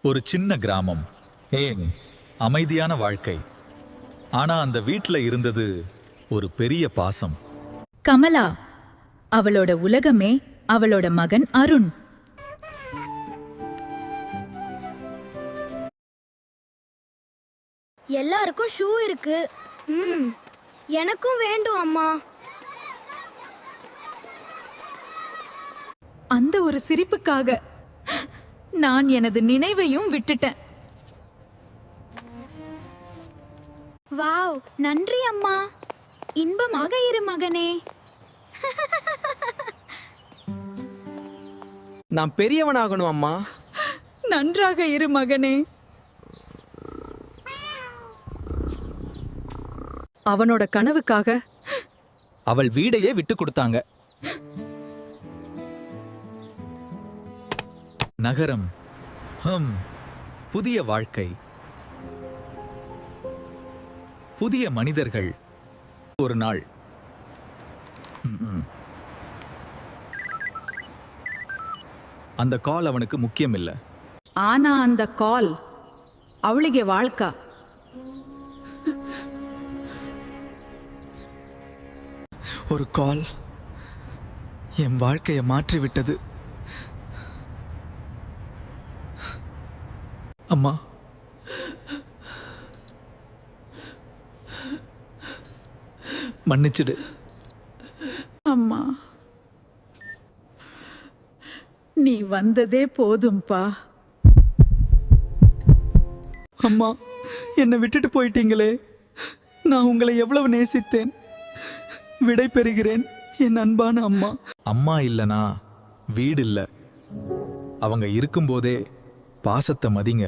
ஒரு சின்ன கிராமம், ஏன் அமைதியான வாழ்க்கை. ஆனா அந்த வீட்ல இருந்தது ஒரு பெரிய பாசம். கமலா, அவளோட உலகமே அவளோட மகன் அருண். எல்லாருக்கும் ஷூ இருக்கு. எனக்கும் வேண்டும் அம்மா. அந்த ஒரு சிரிப்புக்காக நான் எனது நினைவையும் விட்டுட்டேன். வாவ், நன்றி அம்மா. இன்பமாக இரு மகனே. நான் பெரியவனாகணும் அம்மா. நன்றாக இரு மகனே. அவனோட கனவுக்காக அவள் வீடையே விட்டு கொடுத்தாங்க. நகரம், புதிய வாழ்க்கை, புதிய மனிதர்கள். ஒரு நாள் அந்த கால் அவனுக்கு முக்கியம் இல்ல. ಆನಾ ಅಂದ ಕಾಲ್ ಅವಳಿಗೆ ವಾಳ್ಕ. ஒரு கால் என் வாழ்க்கையை மாற்றிவிட்டது. அம்மா, மன்னிச்சிடு. ಅಮ್ಮ, நீ வந்ததே போதும்பா. அம்மா, என்னை விட்டுட்டு போயிட்டீங்களே. நான் உங்களை எவ்வளவு நேசித்தேன். விடை பெறுகிறேன் என் அன்பான அம்மா. அம்மா இல்லனா வீடு இல்ல. அவங்க இருக்கும்போதே பாசத்தை மதிங்க.